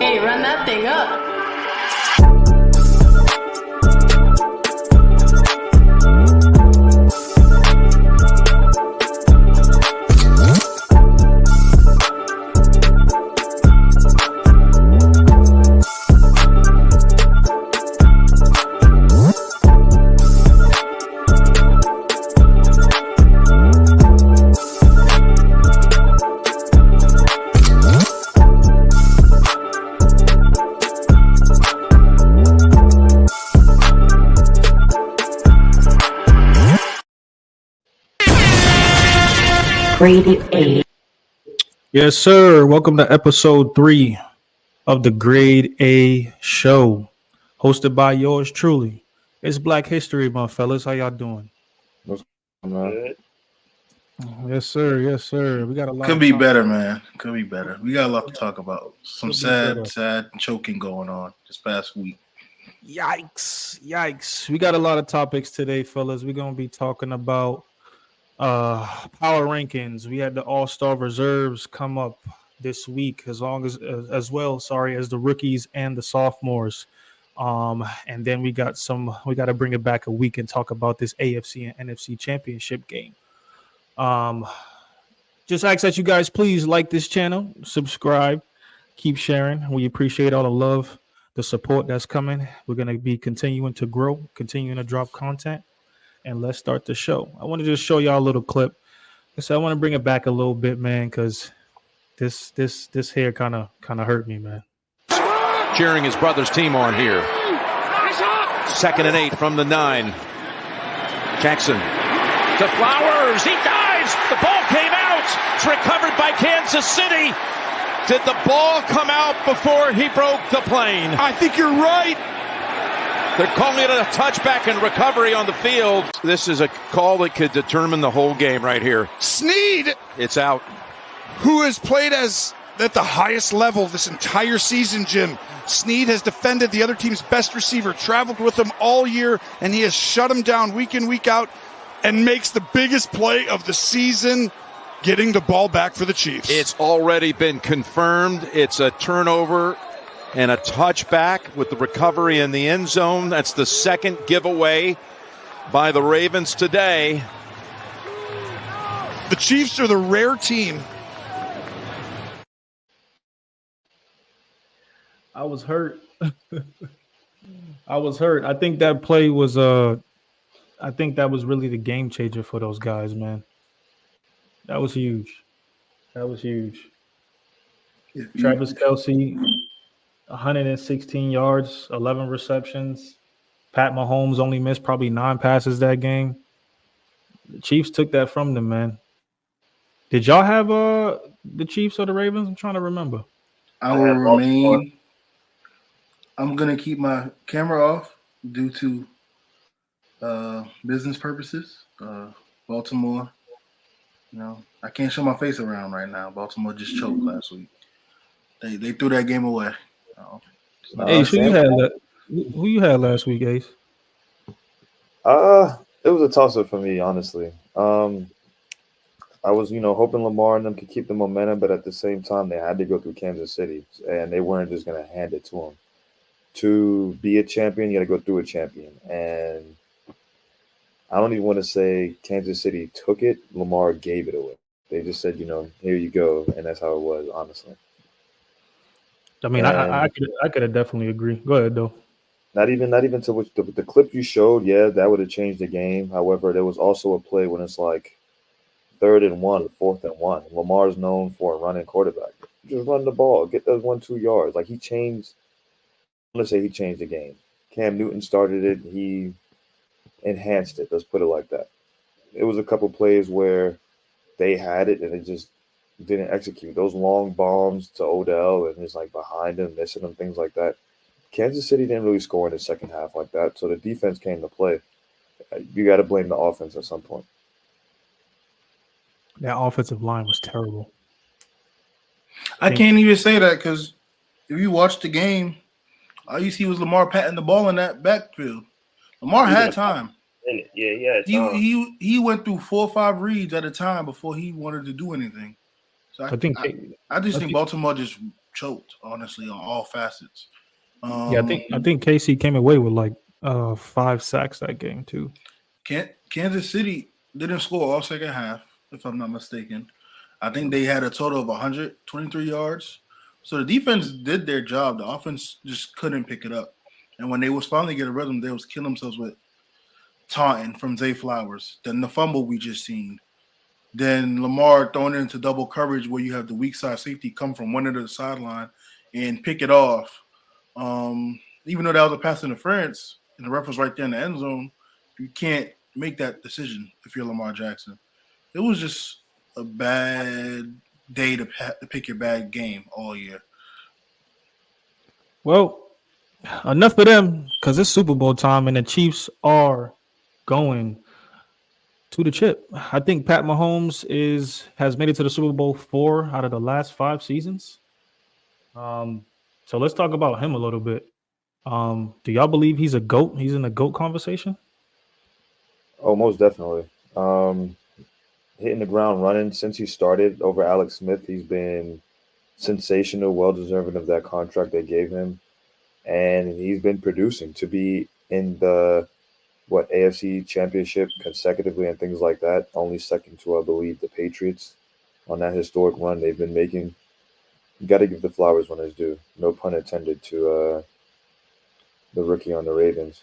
Hey, run that thing up. Grade A. Yes, sir. Welcome to episode 3 of the Grade A show, hosted by yours truly. It's Black History Month, fellas. How y'all doing? Good. Yes, sir. Yes, sir. We got a lot. Could be better, man. Could be better. We got a lot to talk about. Some Could be sad choking going on this past week. Yikes. We got a lot of topics today, fellas. We're going to be talking about power rankings. We had the all-star reserves come up this week as well as the rookies and the sophomores, and then we got to bring it back a week and talk about this AFC and NFC championship game. Just ask that you guys please like this channel, subscribe, keep sharing. We appreciate all the love, the support that's coming. We're going to be continuing to grow, continuing to drop content. And let's start the show. I want to just show y'all a little clip. So I want to bring it back a little bit, man, because this hair kind of hurt me, man. Cheering his brother's team on here. 2nd and 8 from the 9. Jackson to Flowers. He dives. The ball came out. It's recovered by Kansas City. Did the ball come out before he broke the plane? I think you're right. They're calling it a touchback and recovery on the field. This is a call that could determine the whole game right here. Snead, It's out. who has played at the highest level this entire season, Jim. Snead has defended the other team's best receiver, traveled with him all year, and he has shut him down week in, week out, and makes the biggest play of the season, getting the ball back for the Chiefs. It's already been confirmed. It's a turnover and a touchback with the recovery in the end zone. That's the second giveaway by the Ravens today. The Chiefs are the rare team. I was hurt. I think that play was I think that was really the game changer for those guys, man. That was huge. Travis Kelce, 116 yards, 11 receptions. Pat Mahomes only missed probably 9 passes that game. The Chiefs took that from them, man. Did y'all have the Chiefs or the Ravens? I'm trying to remember. I will remain. I'm gonna keep my camera off due to business purposes. Baltimore, I can't show my face around right now. Baltimore just choked last week. They threw that game away. Ace, who you had last week, Ace? It was a toss-up for me, honestly. I was, hoping Lamar and them could keep the momentum, but at the same time, they had to go through Kansas City, and they weren't just going to hand it to them. To be a champion, you got to go through a champion, and I don't even want to say Kansas City took it. Lamar gave it away. They just said, here you go, and that's how it was, honestly. I mean, I could have definitely agreed. Go ahead, though. Not even to which the clip you showed, yeah, that would have changed the game. However, there was also a play when it's like 3rd and 1, 4th and 1. Lamar's known for a running quarterback. Just run the ball, get those 1-2 yards. Like he changed the game. Cam Newton started it. He enhanced it. Let's put it like that. It was a couple plays where they had it and it just didn't execute. Those long bombs to Odell and just like behind him, missing him, things like that. Kansas City didn't really score in the second half like that, so the defense came to play. You got to blame the offense at some point. That offensive line was terrible. I can't even say that because if you watch the game, all you see was Lamar patting the ball in that backfield. Lamar had time. Yeah. He went through 4 or 5 reads at a time before he wanted to do anything. So I just think Baltimore just choked, honestly, on all facets. Yeah, I think KC came away with like 5 sacks that game too. Kansas City didn't score all second half, if I'm not mistaken. I think they had a total of 123 yards. So the defense did their job. The offense just couldn't pick it up. And when they was finally get a rhythm, they was killing themselves with taunting from Zay Flowers. Then the fumble we just seen. Then Lamar thrown into double coverage where you have the weak side safety come from one end of the sideline and pick it off. Even though that was a pass interference and the ref was right there in the end zone, you can't make that decision if you're Lamar Jackson. It was just a bad day to pick your bad game all year. Well, enough of them because it's Super Bowl time and the Chiefs are going to the chip. I think Pat Mahomes has made it to the Super Bowl 4 out of the last 5 seasons. So let's talk about him a little bit. Do y'all believe he's a GOAT? He's in the GOAT conversation? Oh, most definitely. Hitting the ground running since he started over Alex Smith. He's been sensational, well-deserving of that contract they gave him. And he's been producing to be in the AFC Championship consecutively and things like that. Only second to, I believe, the Patriots on that historic run they've been making. You got to give the flowers when it's due. No pun intended to the rookie on the Ravens.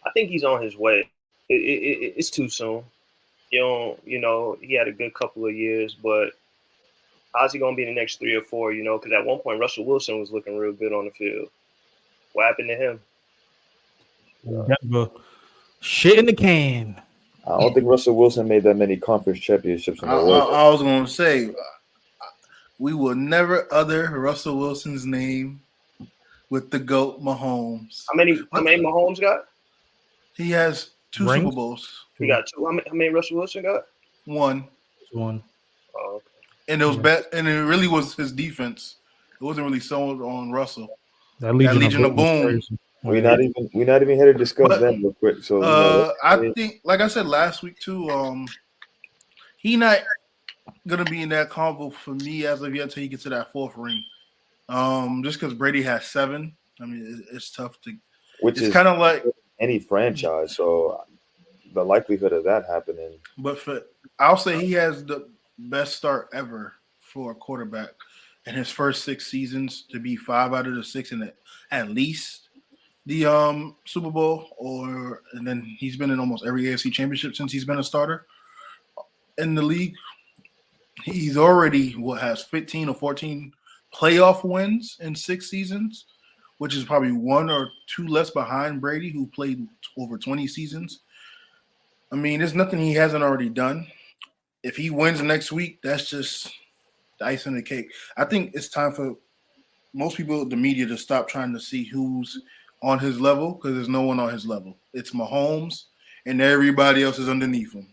I think he's on his way. It's too soon. You know, he had a good couple of years, but how's he going to be in the next 3 or 4, you know? Because at one point, Russell Wilson was looking real good on the field. What happened to him? Denver. Shit in the can. I don't think Russell Wilson made that many conference championships in a row. I was going to say, we will never utter Russell Wilson's name with the GOAT Mahomes. How many Mahomes got? He has 2 Rings? Super Bowls. He got 2. How many Russell Wilson got? 1. One. Oh, okay. And it was bad, and it really was his defense. It wasn't really sold on Russell. That Legion of Boom. We're not even here to discuss that real quick. So I think, like I said last week too, he not gonna be in that convo for me as of yet until he gets to that 4th ring. Just because Brady has 7, I mean it's tough to. Which it's is kind of like any franchise. So the likelihood of that happening. But I'll say he has the best start ever for a quarterback in his first 6 seasons to be 5 out of the 6 in at least the Super Bowl, and then he's been in almost every AFC championship since he's been a starter in the league. He's already has 15 or 14 playoff wins in 6 seasons, which is probably 1 or 2 less behind Brady, who played over 20 seasons. I mean, there's nothing he hasn't already done. If he wins next week, that's just the icing on the cake. I think it's time for most people, the media, to stop trying to see who's on his level, because there's no one on his level. It's Mahomes, and everybody else is underneath him.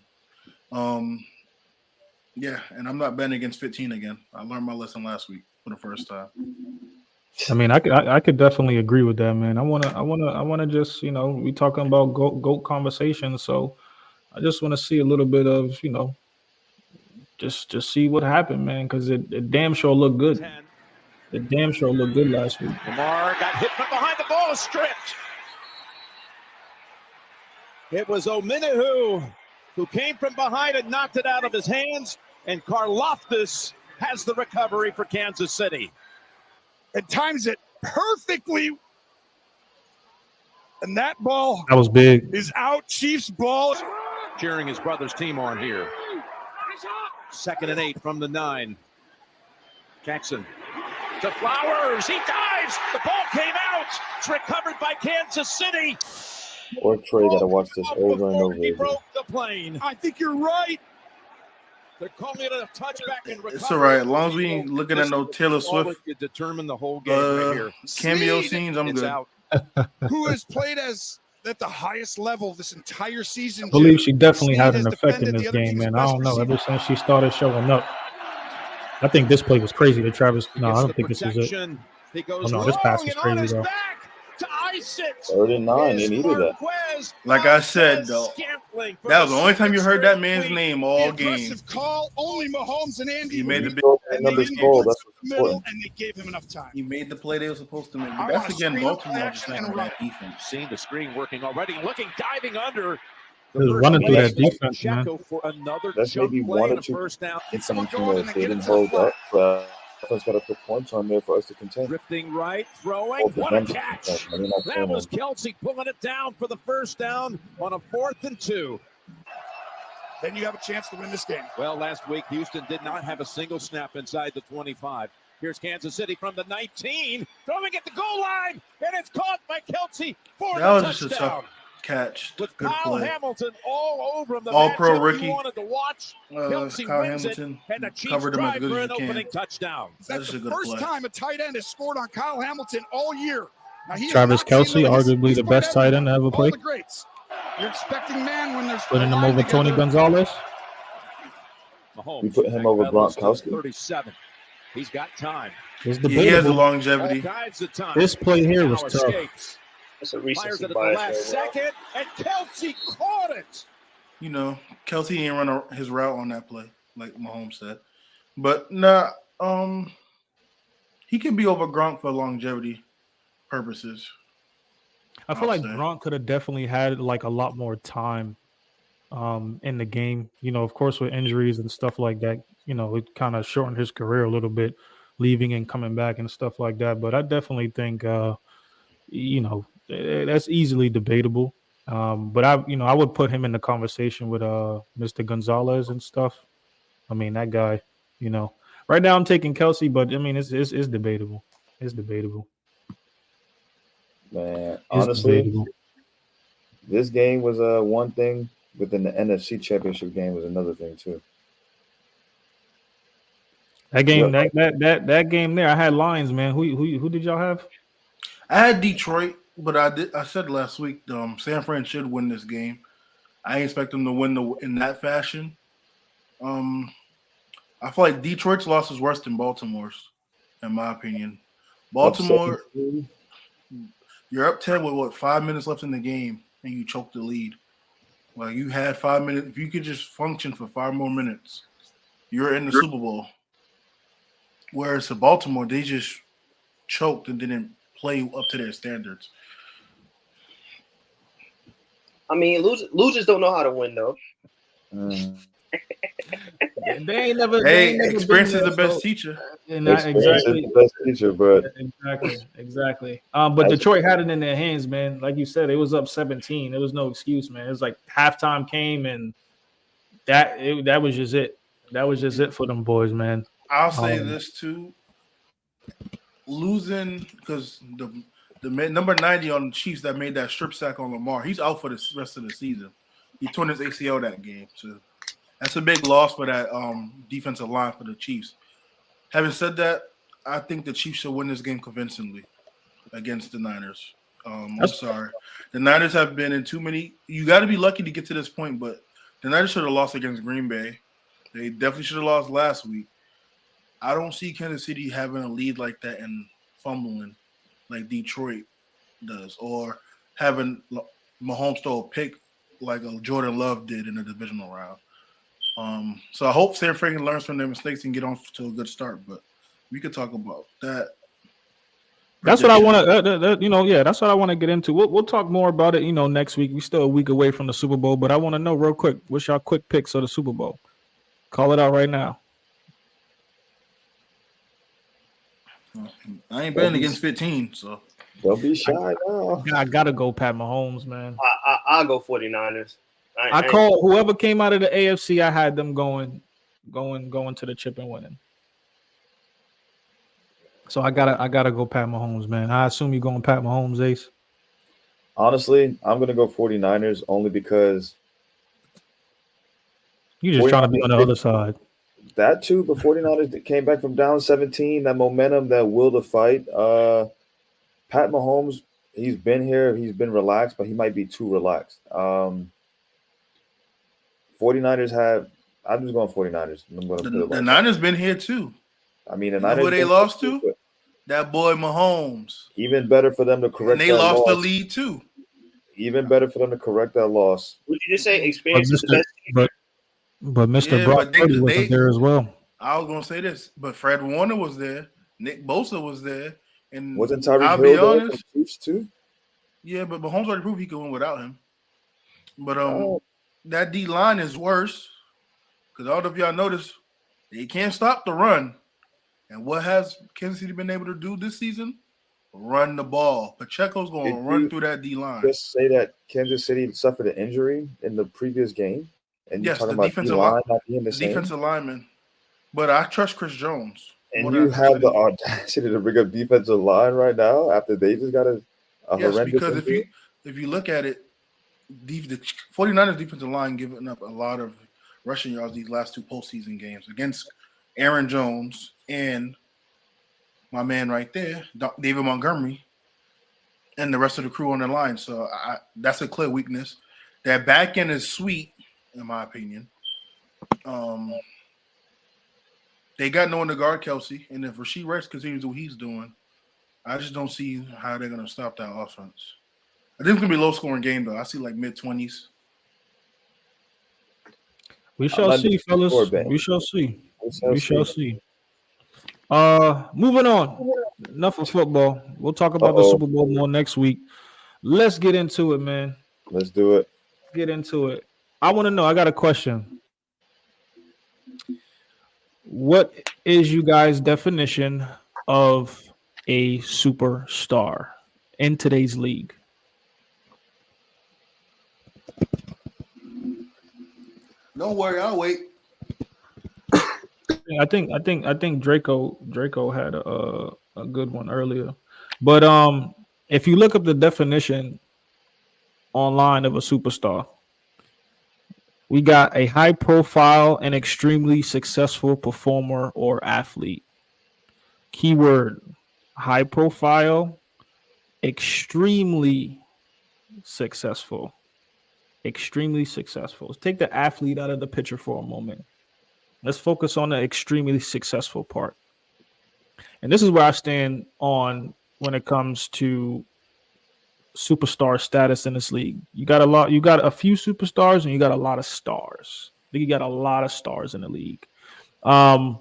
Yeah, and I'm not betting against 15 again. I learned my lesson last week for the first time. I mean, I could definitely agree with that, man. I wanna just, you know, we talking about GOAT conversation, so I just want to see a little bit of, you know, just see what happened, man, because it damn sure looked good. It damn sure looked good last week. Lamar got hit from behind. The ball is stripped. It was Ominahu who came from behind and knocked it out of his hands, and Karlaftis has the recovery for Kansas City. And times it perfectly. And that ball That was big. is out. Chiefs ball. Cheering his brother's team on here. 2nd and 8 from the 9. Jackson to Flowers. He dives. The ball came out. It's recovered by Kansas City. Or Trey got to watch this over and over He again. broke the plane. I think you're right. They're calling it a touchback and recovery. It's all right. As long as we ain't looking at no Taylor Swift You determine the whole game right here. cameo Sneed. scenes, I'm It's good. out. Who has played at the highest level this entire season? I believe she definitely Sneed had has an effect in defended this the other game, team's man. I best don't know. Ever receiver. since she started showing up, I think this play was crazy. To Travis, no, I Gets don't the think this is it. protection. He goes Oh, no, this pass long was and on crazy, his bro. back. to ice it. 3rd and 9. They needed that. Like I said, though, that was the only time you heard that man's name all game. Call only Mahomes and Andy. He made the big numbers called. That's what's important. And they gave him enough time. He made the play they were supposed to make. But that's again Baltimore just having that defense. Seen the screen working already, looking, diving under. Just running through that defense, man. For another That's maybe one or two information that they didn't hold up. Offense got to put points on there for us to contend. Drifting right, throwing. What a catch! That was Kelsey pulling it down for the first down on a 4th and 2. Then you have a chance to win this game. Well, last week, Houston did not have a single snap inside the 25. Here's Kansas City from the 19, throwing at the goal line, and it's caught by Kelsey for that the was touchdown. Just a tough catch. With Good Kyle play. Hamilton all over him. The All-pro rookie. rookie. Wanted to watch. Kelsey Kyle wins Hamilton it, and the Chiefs covered him as drive good for as an you can. opening touchdown. That's the a good first play. time a tight end has scored on Kyle Hamilton all year. Now, he has Travis not seen Kelce, the- arguably he's the played best tight end to ever all play. the greats. You're expecting man when there's Putting him a line over Tony together. Gonzalez. Mahomes. We put him over backpedals to Gronkowski. 37. He's got time. It's He has the debatable. All longevity. kinds of time. This play here was Now tough. escapes. That's a Fires recency it at the bias last right now. second, and Kelsey caught it. You know, Kelsey ain't run his route on that play, like Mahomes said. But nah, he could be over Gronk for longevity purposes. I feel like I'll say. Gronk could have definitely had like a lot more time in the game. You know, of course, with injuries and stuff like that, you know, it kind of shortened his career a little bit, leaving and coming back and stuff like that. But I definitely think, you know, that's easily debatable. But I would put him in the conversation with Mr. Gonzalez and stuff. I mean, that guy, you know, right now I'm taking Kelsey, but I mean, it's debatable. It's debatable. Man, It's honestly, debatable. this game was one thing, but then the NFC Championship game was another thing too. That game, Yep. that game there, I had lines, man. Who did y'all have? I had Detroit, but I said last week, San Fran should win this game. I expect them to win in that fashion. I feel like Detroit's loss is worse than Baltimore's, in my opinion. Baltimore, you're up 10 with 5 minutes left in the game, and you choke the lead. Like, you had 5 minutes. If you could just function for 5 more minutes, you're in the Super Bowl. Whereas to Baltimore, they just choked and didn't play up to their standards. I mean, losers don't know how to win, though. They ain't never. Hey, experience is the best teacher. And Experience is the best teacher, but exactly. But Detroit had it in their hands, man. Like you said, it was up 17. There was no excuse, man. It was like halftime came, and that was just it. That was just it for them boys, man. I'll say this too: losing because the number 90 on the Chiefs that made that strip sack on Lamar, he's out for the rest of the season. He torn his ACL that game, so that's a big loss for that defensive line for the Chiefs. Having said that, I think the Chiefs should win this game convincingly against the Niners. I'm sorry. The Niners have been in too many – you got to be lucky to get to this point, but the Niners should have lost against Green Bay. They definitely should have lost last week. I don't see Kansas City having a lead like that and fumbling like Detroit does, or having Mahomes throw a pick like Jordan Love did in the divisional round. So I hope San Fran learns from their mistakes and get on to a good start. But we could talk about that. That's what I want to, that's what I want to get into. We'll talk more about it, next week. We're still a week away from the Super Bowl, but I want to know real quick, what's your quick picks of the Super Bowl? Call it out right now. I ain't betting against 15, so don't be shy now. I gotta go Pat Mahomes, man. I'll go 49ers. I call whoever came out of the AFC. I had them going to the chip and winning. So I gotta go Pat Mahomes, man. I assume you're going Pat Mahomes, Ace. Honestly, I'm gonna go 49ers only because you're just trying to be on the other side. That too, but 49ers came back from down 17, that momentum, that will to fight. Pat Mahomes, he's been here, he's been relaxed, but he might be too relaxed. 49ers have – I'm just going 49ers. I'm going to the Niners been here too. I mean, the Niners – who they lost to? That boy Mahomes. Even better for them to correct And they that lost the loss. lead too. Even better for them to correct that loss. Would you just say But experience is the best? but Mr. Yeah, Brock but Purdy wasn't there as well. I was gonna say this, but Fred Warner was there, Nick Bosa was there, and Wasn't Tyreek I'll Hill be there from honest. Chiefs too? Yeah, but Mahomes already proved he could win without him. But Oh. that D line is worse because all of y'all notice they can't stop the run. And what has Kansas City been able to do this season? Run the ball. Pacheco's going to run through that D line. Just say that Kansas City suffered an injury in the previous game, and you're Yes, talking the about D-line not being the same. defensive lineman. But I trust Chris Jones. And you have the audacity to bring up defensive line right now after they just got a horrendous because injury? if you look at it, the 49ers defensive line giving up a lot of rushing yards these last two postseason games against Aaron Jones and my man right there, David Montgomery, and the rest of the crew on the line. So that's a clear weakness. That back end is sweet, in my opinion. They got no one to guard Kelsey, and if Rasheed Rice continues to do what he's doing, I just don't see how they're going to stop that offense. I think it's going to be a low-scoring game, though. I see like mid-20s. We shall see, fellas. We shall see. We shall see. Moving on. Enough of football. We'll talk about the Super Bowl more next week. Let's get into it, man. Let's do it. Get into it. I want to know. I got a question. What is you guys' definition of a superstar in today's league? Don't worry, I'll wait. I think Dreco had a good one earlier, but if you look up the definition online of a superstar, we got a high profile and extremely successful performer or athlete. Keyword: high profile, extremely successful. Extremely successful. Let's take the athlete out of the picture for a moment. Let's focus on the extremely successful part. And this is where I stand on when it comes to superstar status in this league. You got a few superstars and you got a lot of stars. I think you got a lot of stars in the league. My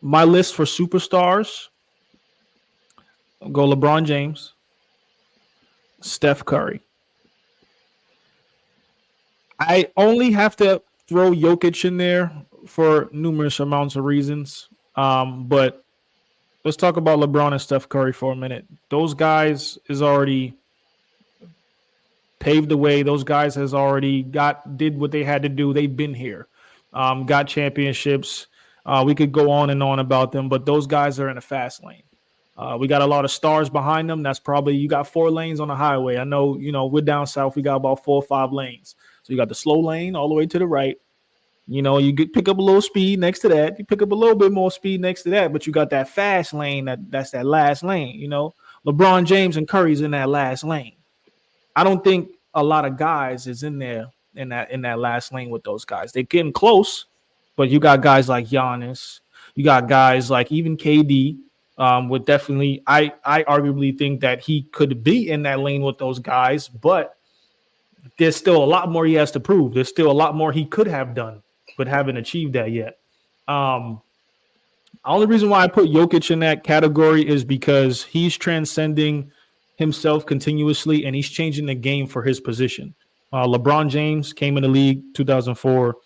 list for superstars: go LeBron James, Steph Curry. I only have to throw Jokic in there for numerous amounts of reasons. But let's talk about LeBron and Steph Curry for a minute. Those guys is already paved the way. Those guys has already did what they had to do. They've been here, got championships. We could go on and on about them, but those guys are in a fast lane. We got a lot of stars behind them. That's probably, you got 4 lanes on the highway. I know, we're down south. We got about 4 or 5 lanes. So you got the slow lane all the way to the right. You pick up a little speed next to that. You pick up a little bit more speed next to that, but you got that fast lane. That's that last lane. LeBron James and Curry's in that last lane. I don't think a lot of guys is in there in that last lane with those guys. They're getting close, but you got guys like Giannis. You got guys like even KD. Would definitely, I arguably think that he could be in that lane with those guys, but there's still a lot more he has to prove. There's still a lot more he could have done, but haven't achieved that yet. The only reason why I put Jokic in that category is because he's transcending himself continuously and he's changing the game for his position. LeBron James came in the league 2004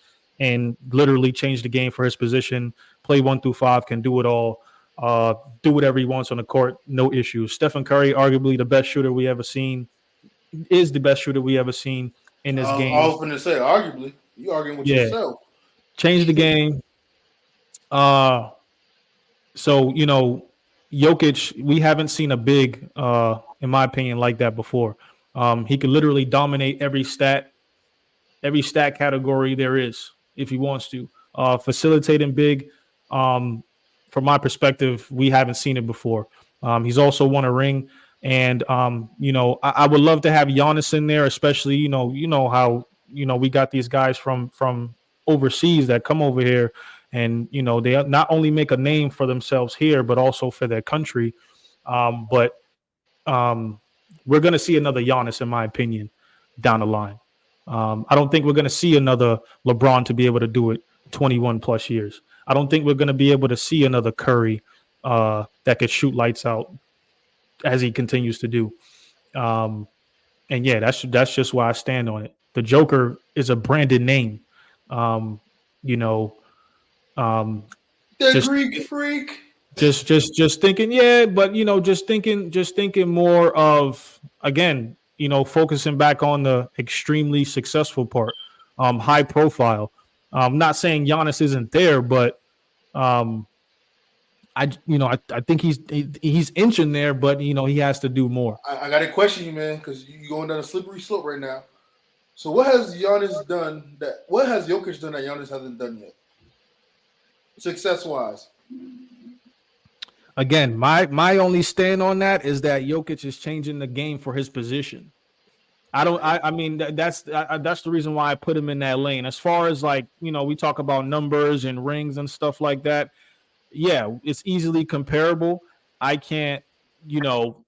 and literally changed the game for his position. Play 1 through 5, can do it all. Do whatever he wants on the court, no issues. Stephen Curry, arguably the best shooter we ever seen, is the best shooter we ever seen in this game. I was going to say, arguably. You arguing with yourself. Changed the game. So, Jokic, we haven't seen a big, in my opinion, like that before. He could literally dominate every stat category there is if he wants to. Facilitating big, from my perspective, we haven't seen it before. He's also won a ring. And, I would love to have Giannis in there, especially, how, we got these guys from overseas that come over here And, you know, they not only make a name for themselves here, but also for their country. But we're going to see another Giannis, in my opinion, down the line. I don't think we're going to see another LeBron to be able to do it 21 plus years. I don't think we're going to be able to see another Curry that could shoot lights out as he continues to do. And yeah, that's just why I stand on it. The Joker is a branded name. You know, The just Greek freak. just thinking, yeah, but you know, just thinking more of, again, you know, focusing back on the extremely successful part, high profile. Not saying Giannis isn't there, but I think he's inching there, but you know, he has to do more. I got to question you, man, because you're going down a slippery slope right now. So what has Giannis done what has Jokic done that Giannis hasn't done yet? Success-wise. Again, my only stand on that is that Jokic is changing the game for his position. I mean, that's the reason why I put him in that lane. As far as, like, you know, we talk about numbers and rings and stuff like that. Yeah, it's easily comparable. I can't, you know,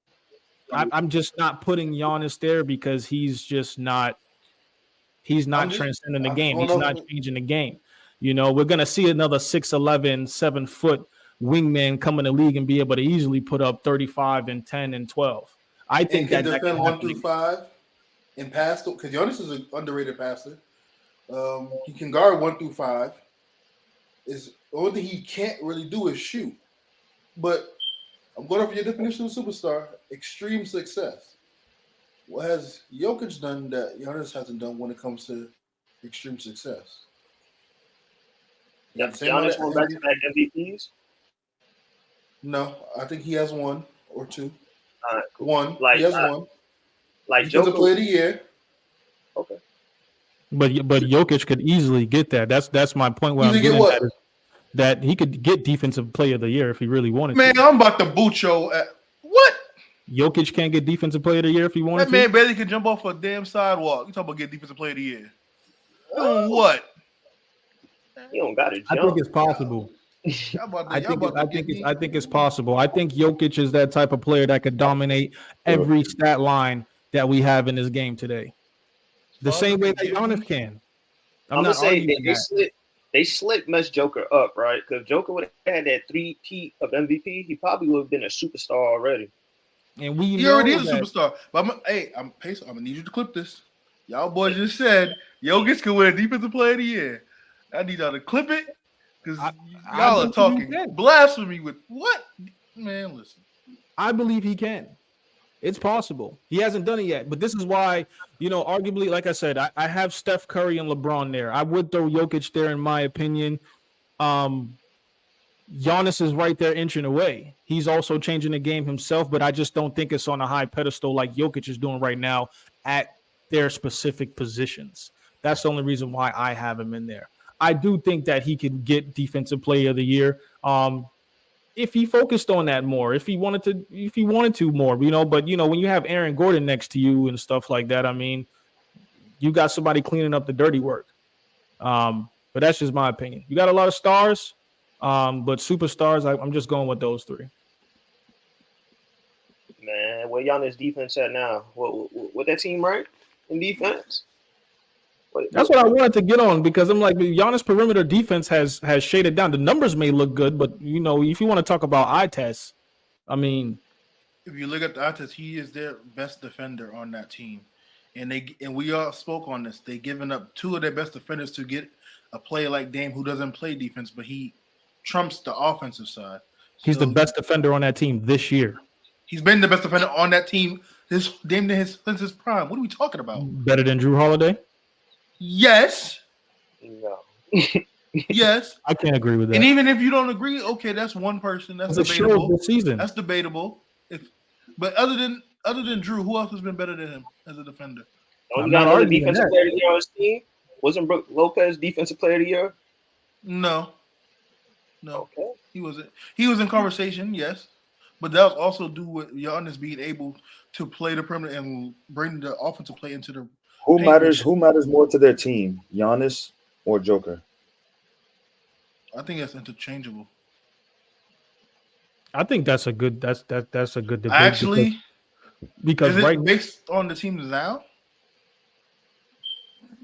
I'm just not putting Giannis there because he's not transcending the game. He's not changing the game. You know, we're going to see another 6'11", 7-foot wingman come in the league and be able to easily put up 35 and 10 and 12. I think that defend 1 through 5 and pass, because Giannis is an underrated passer. He can guard 1 through 5. The only thing he can't really do is shoot. But I'm going off your definition of superstar, extreme success. What has Jokic done that Giannis hasn't done when it comes to extreme success? Giannis won back-to-back MVPs? No, I think he has 1 or 2. Cool. One. Like, he has 1. Like Defensive Player of the Year. Okay. But Jokic could easily get that. That's my point. Where I'm getting at is that he could get Defensive Player of the Year if he really wanted to. Man, I'm about to boot your what? Jokic can't get Defensive Player of the Year if he wanted to? That man barely can jump off a damn sidewalk. You talking about get Defensive Player of the Year? Doing what? You don't got to jump. I think it's possible. I think it's possible. I think Jokic is that type of player that could dominate every stat line that we have in this game today. The same way that Giannis can. I'm not saying they slick messed Joker up, right? Because Joker would have had that 3-peat of MVP, he probably would have been a superstar already. And he already is a superstar. But I'm gonna need you to clip this. Y'all boys just said Jokic can win Defensive Player of the Year. I need y'all to clip it because y'all are talking blasphemy with what? Man, listen. I believe he can. It's possible. He hasn't done it yet, but this is why, you know, arguably, like I said, I have Steph Curry and LeBron there. I would throw Jokic there in my opinion. Giannis is right there inching away. He's also changing the game himself, but I just don't think it's on a high pedestal like Jokic is doing right now at their specific positions. That's the only reason why I have him in there. I do think that he could get Defensive Player of the Year. If he focused on that more, if he wanted to more, you know, but you know, when you have Aaron Gordon next to you and stuff like that, I mean, you got somebody cleaning up the dirty work. But that's just my opinion. You got a lot of stars, but superstars, I'm just going with those 3. Man, where Giannis defense at now? What that team rank in defense? That's what I wanted to get on because I'm like, Giannis' perimeter defense has shaded down. The numbers may look good, but you know, if you want to talk about eye tests, I mean, if you look at the eye test, he is their best defender on that team, and we all spoke on this. They given up 2 of their best defenders to get a player like Dame who doesn't play defense, but he trumps the offensive side. He's the best defender on that team this year. He's been the best defender on that team since his prime. What are we talking about? Better than Drew Holiday? Yes. No. Yes. I can't agree with that. And even if you don't agree, okay, that's one person. That's debatable. This season. That's debatable. But other than Drew, who else has been better than him as a defender? I'm not arguing defensive player of the year on his team. Wasn't Brook Lopez Defensive Player of the Year? No. Okay. He wasn't. He was in conversation, yes. But that was also due with Giannis being able to play the perimeter and bring the offensive play into the Who matters more to their team, Giannis or Joker? I think that's interchangeable. I think that's a good that's a good debate Actually, because is right it based on the teams now?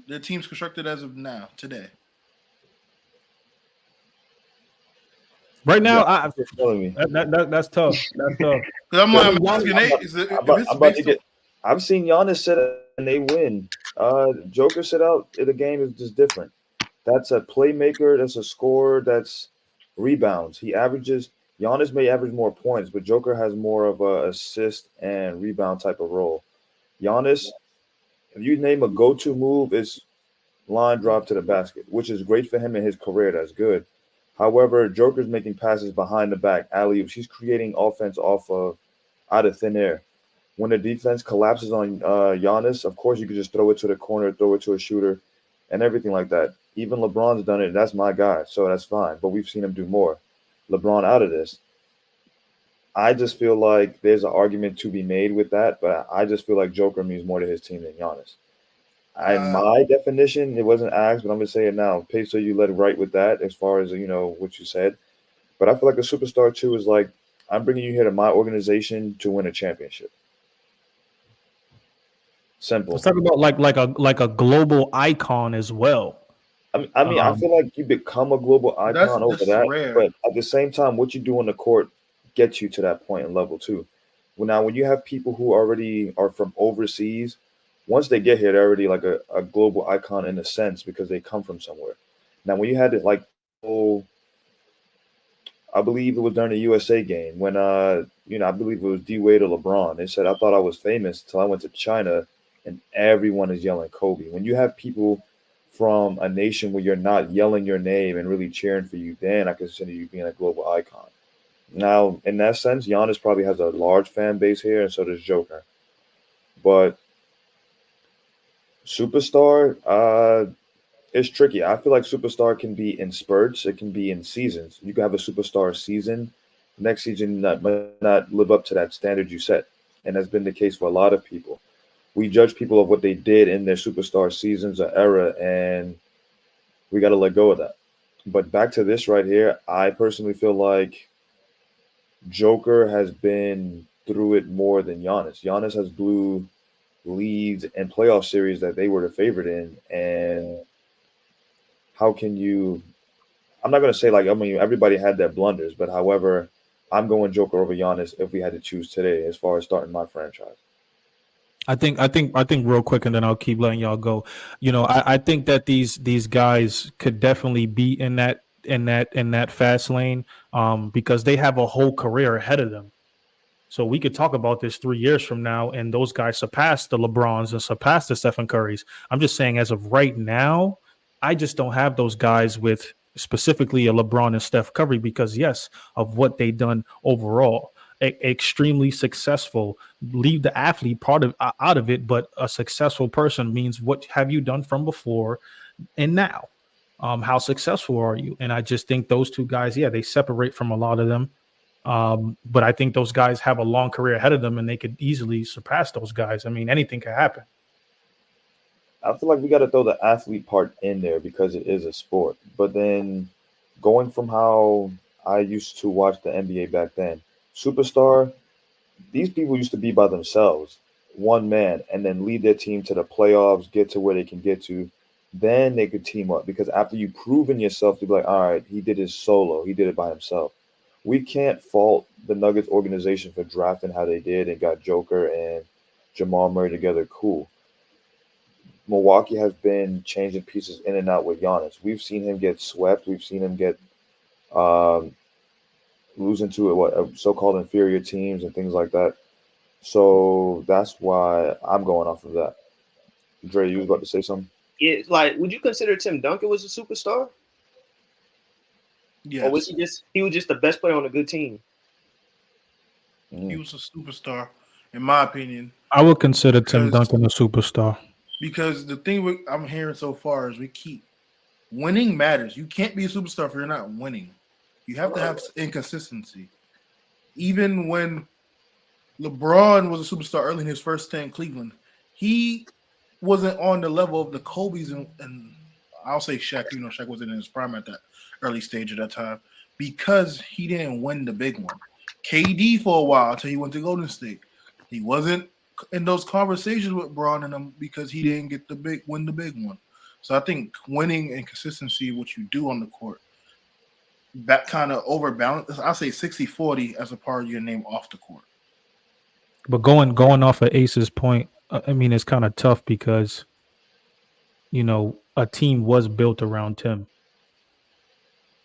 The team's constructed as of now, today. right now You're telling me. that's tough. That's tough. Because I'm I like, mean, I'm asking Nate, if it's I'm about to based on get. I've seen Giannis sit out and they win. Joker sit out. The game is just different. That's a playmaker. That's a scorer. That's rebounds. He averages. Giannis may average more points, but Joker has more of a assist and rebound type of role. Giannis, if you name a go-to move, it's line drive to the basket, which is great for him in his career. That's good. However, Joker's making passes behind the back, alley-oops. He's creating offense off of out of thin air. When the defense collapses on Giannis, of course you could just throw it to the corner, throw it to a shooter, and everything like that. Even LeBron's done it, and that's my guy, so that's fine. But we've seen him do more. LeBron out of this. I just feel like there's an argument to be made with that, but I just feel like Joker means more to his team than Giannis. My definition, it wasn't asked, but I'm gonna say it now. Peso, you led right with that as far as what you said. But I feel like a superstar too is like I'm bringing you here to my organization to win a championship. Simple. let's talk about like a global icon as well. I feel like you become a global icon over that, rare. but at the same time, what you do on the court gets you to that point and level too. Well, now, when you have people who already are from overseas, once they get here, they're already like a global icon in a sense because they come from somewhere. Now, when you had it like, I believe it was during the USA game when I believe it was D Wade or LeBron. They said I thought I was famous until I went to China, and everyone is yelling Kobe. When you have people from a nation where you're not yelling your name and really cheering for you, then I consider you being a global icon. Now, in that sense, Giannis probably has a large fan base here, and so does Joker. But superstar, it's tricky. I feel like superstar can be in spurts. It can be in seasons. You can have a superstar season. Next season might not live up to that standard you set. And that's been the case for a lot of people. We judge people of what they did in their superstar seasons or era, and we got to let go of that. But back to this right here, I personally feel like Joker has been through it more than Giannis. Giannis has blew leads and playoff series that they were the favorite in. And how can you – I'm not going to say everybody had their blunders, but however, I'm going Joker over Giannis if we had to choose today as far as starting my franchise. I think real quick, and then I'll keep letting y'all go. I think that these guys could definitely be in that fast lane, because they have a whole career ahead of them. So we could talk about this 3 years from now, and those guys surpass the LeBrons and surpass the Stephen Currys. I'm just saying, as of right now, I just don't have those guys with specifically a LeBron and Steph Curry because, yes, of what they've done overall. Extremely successful. Leave the athlete part of out of it, but a successful person means what have you done from before and now? How successful are you? And I just think those two guys, they separate from a lot of them. But I think those guys have a long career ahead of them, and they could easily surpass those guys. I mean, anything could happen. I feel like we got to throw the athlete part in there because it is a sport. But then going from how I used to watch the NBA back then, superstar, these people used to be by themselves, one man, and then lead their team to the playoffs, get to where they can get to. Then they could team up because after you've proven yourself to be like, all right, he did his solo, he did it by himself. We can't fault the Nuggets organization for drafting how they did and got Joker and Jamal Murray together. Cool. Milwaukee has been changing pieces in and out with Giannis. We've seen him get swept. We've seen him get losing to so-called inferior teams and things like that. So that's why I'm going off of that. Dre, you was about to say something? Yeah, would you consider Tim Duncan was a superstar? Yes. Or was he was just the best player on a good team? He was a superstar, in my opinion. I would consider Tim Duncan a superstar. Because the thing I'm hearing so far is we keep winning matters. You can't be a superstar if you're not winning. You have to have inconsistency. Even when LeBron was a superstar early in his first stay in Cleveland, he wasn't on the level of the Kobe's and I'll say Shaq. You know, Shaq wasn't in his prime at that early stage of that time because he didn't win the big one. KD for a while until he went to Golden State. He wasn't in those conversations with Braun and them because he didn't get win the big one. So I think winning and consistency, what you do on the court, that kind of overbalance. I'll say 60-40 as a part of your name off the court. But going off of Ace's point, I mean, it's kind of tough because, you know, a team was built around Tim.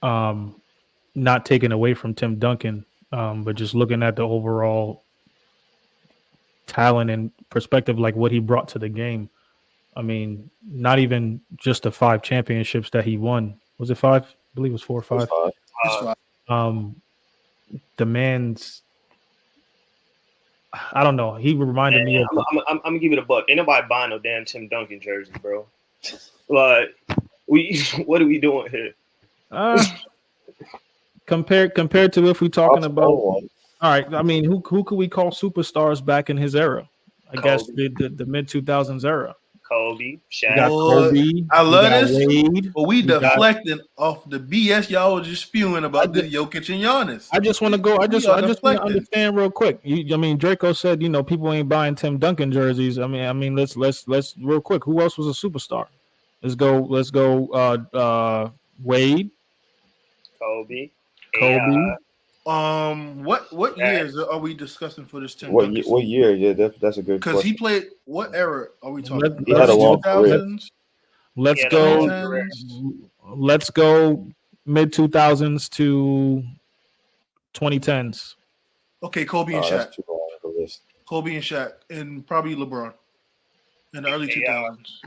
Not taken away from Tim Duncan, but just looking at the overall talent and perspective, like what he brought to the game. I mean, not even just the 5 championships that he won. Was it 5? I believe it was 4 or 5. The man's, I don't know. He reminded me of. I'm gonna give it a buck. Ain't nobody buying no damn Tim Duncan jersey, bro. Like, what are we doing here? Compared to if we're talking about, all right. I mean, who could we call superstars back in his era? I guess the mid 2000s era. Kobe, Shaq. Kobe, I love this. Wade, but we deflecting off the BS y'all was just spewing about the Jokic and Giannis. I just want to go. I just want to understand real quick. I mean, Dreco said, you know, people ain't buying Tim Duncan jerseys. I mean, let's real quick. Who else was a superstar? Let's go. Wade, Kobe. What years are we discussing for this Tim? What year? Yeah, that's a good. Because he played. What era are we talking? He had a long career. Let's go mid 2000s to 2010s. Okay, Kobe and Shaq. Kobe and Shaq, and probably LeBron in the early 2000s.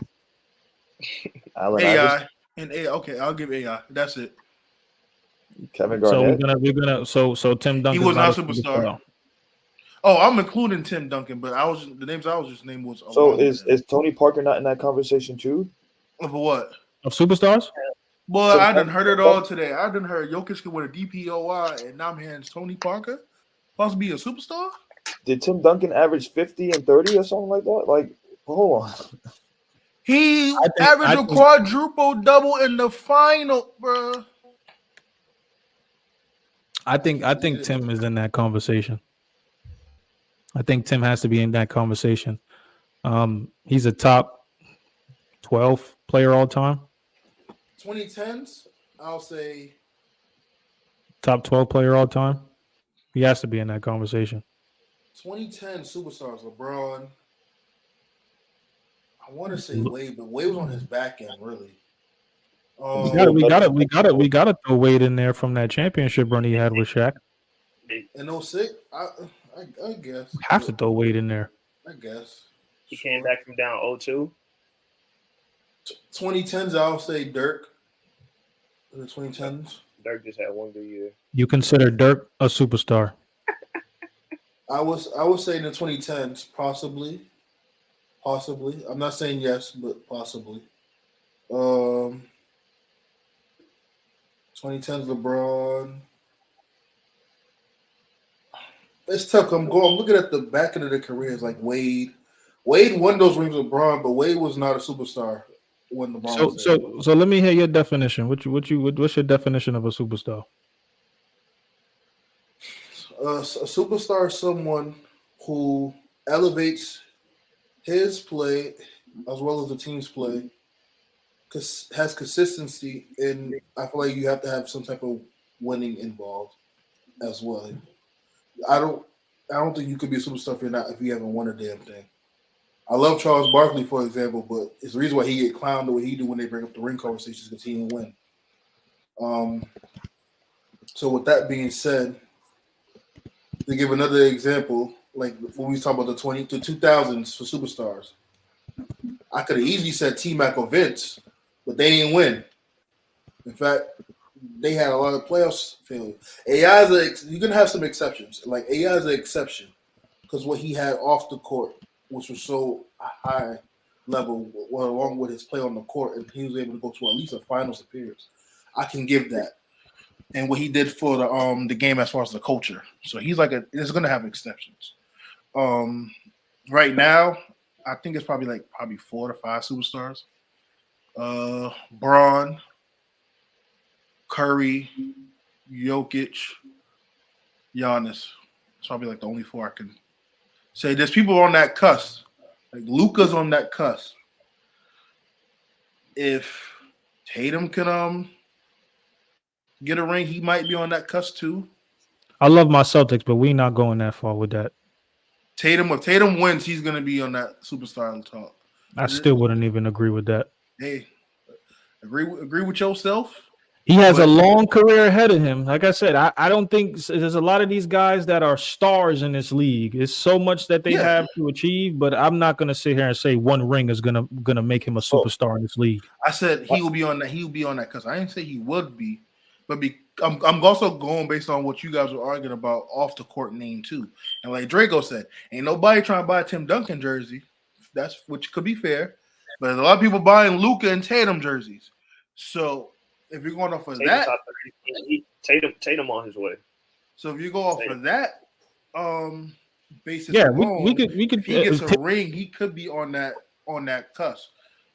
AI and AI. Okay, I'll give AI. That's it. Kevin Garnett. So Tim Duncan. He was not a superstar. Oh, I'm including Tim Duncan, but the names I was just named was. So is Tony Parker not in that conversation too? Of what? Of superstars? Boy, I done heard it all today. I done heard Jokic could win a DPOY, and now I'm hearing Tony Parker supposed to be a superstar. Did Tim Duncan average 50 and 30 or something like that? Like, hold on. He averaged a quadruple double in the final, bro. I think Tim is in that conversation. I think Tim has to be in that conversation. He's a top 12 player all time. 2010s, I'll say. Top 12 player all time. He has to be in that conversation. 2010 superstars, LeBron. I want to say Wade, but Wade was on his back end, really. We gotta throw Wade in there from that championship run he had with Shaq. In 06, I guess. We have to throw Wade in there. I guess. He came back from down 0-2. 2010s, I'll say Dirk. In the 2010s. Dirk just had one good year. You consider Dirk a superstar? I would say in the 2010s, possibly. I'm not saying yes, but possibly. 2010s LeBron. It's tough. I'm looking at the back end of their careers, like Wade. Wade won those rings with LeBron, but Wade was not a superstar when LeBron. So let me hear your definition. What's your definition of a superstar? A superstar is someone who elevates his play as well as the team's play, has consistency, and I feel like you have to have some type of winning involved as well. I don't think you could be a superstar if you haven't won a damn thing. I love Charles Barkley, for example, but it's the reason why he get clowned the way he do when they bring up the ring conversations because he didn't win. So with that being said, to give another example, like when we talk about the 2000s for superstars, I could have easily said T-Mac or Vince, but they didn't win. In fact, they had a lot of playoffs failure. You're gonna have some exceptions. Like AI is an exception because what he had off the court, which was so high level, along with his play on the court, and he was able to go to at least a finals appearance. I can give that. And what he did for the game as far as the culture. So he's like it's gonna have exceptions. Right now, I think it's probably 4 to 5 superstars. Braun, Curry, Jokic, Giannis. It's probably like the only 4 I can say. There's people on that cusp. Like Luka's on that cusp. If Tatum can get a ring, he might be on that cusp too. I love my Celtics, but we're not going that far with that. If Tatum wins, he's gonna be on that superstar talk. I still wouldn't even agree with that. Hey, agree with yourself. He has a long career ahead of him. Like I said, I don't think there's a lot of these guys that are stars in this league. It's so much that they have to achieve, but I'm not going to sit here and say one ring is gonna make him a superstar in this league. I said he will be on that. He will be on that because I didn't say he would be, but I'm also going based on what you guys were arguing about off the court name too. And like Dreco said, ain't nobody trying to buy a Tim Duncan jersey. That's which could be fair, but there's a lot of people buying Luka and Tatum jerseys. So if you're going off of that, Tatum on his way. So if you go off of that basis, alone, we could. If he gets a ring, he could be on that cusp.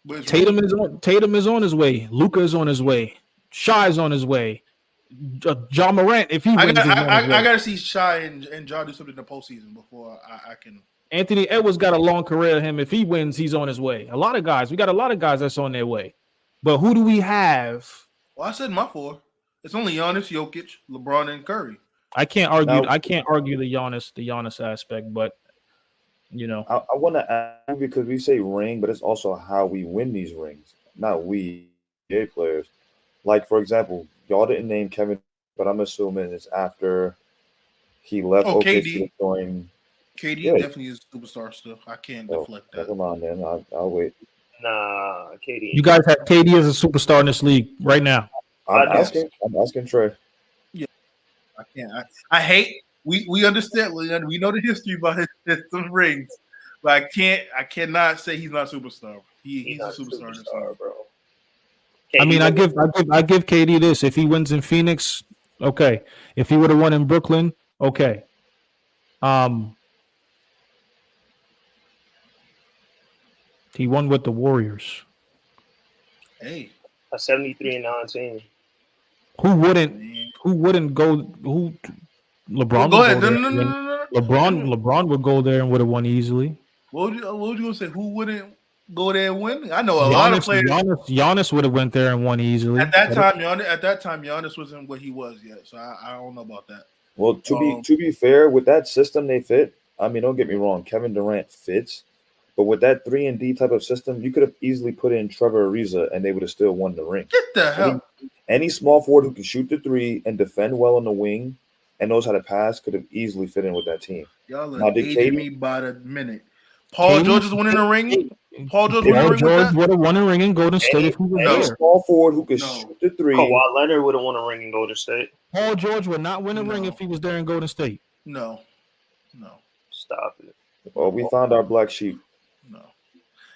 But Tatum is on his way. Luka is on his way. Shai's on his way. John Morant, if he wins, I gotta see Shai and Ja do something in the postseason before I can. Anthony Edwards got a long career of him. If he wins, he's on his way. We got a lot of guys that's on their way. But who do we have? Well, I said my 4. It's only Giannis, Jokic, LeBron, and Curry. I can't argue the Giannis aspect, but you know, I want to add because we say ring, but it's also how we win these rings. Not we, NBA players. Like for example, y'all didn't name Kevin, but I'm assuming it's after he left OKC to KD definitely is a superstar still. I can't deflect that. Never mind, then. I'll wait. Nah, KD. You guys have KD as a superstar in this league right now. I'm asking Trey. Yeah, I can't. I hate. We understand. We know the history behind some rings, but I cannot say he's not a superstar. He's a superstar, bro. KD, I mean, I give KD this. If he wins in Phoenix, okay. If he would have won in Brooklyn, okay. He won with the Warriors. Hey, a 73-19. Who wouldn't go? Who? LeBron. Go ahead. No. LeBron would go there and would have won easily. What would you gonna say? Who wouldn't go there and win? I know a lot of players. Giannis would have went there and won easily. At that time, Giannis wasn't what he was yet, so I don't know about that. Well, to be fair, with that system they fit. I mean, don't get me wrong, Kevin Durant fits. But with that 3-and-D type of system, you could have easily put in Trevor Ariza and they would have still won the ring. Get the hell. Any small forward who can shoot the 3 and defend well on the wing and knows how to pass could have easily fit in with that team. Y'all are aging me by the minute. Paul George is winning the ring. Paul George would have won a ring in Golden State if he was there. Any small forward who could shoot the 3. Kawhi Leonard would have won a ring in Golden State. Paul George would not win a ring if he was there in Golden State. No. Stop it. Well, we found our black sheep. No.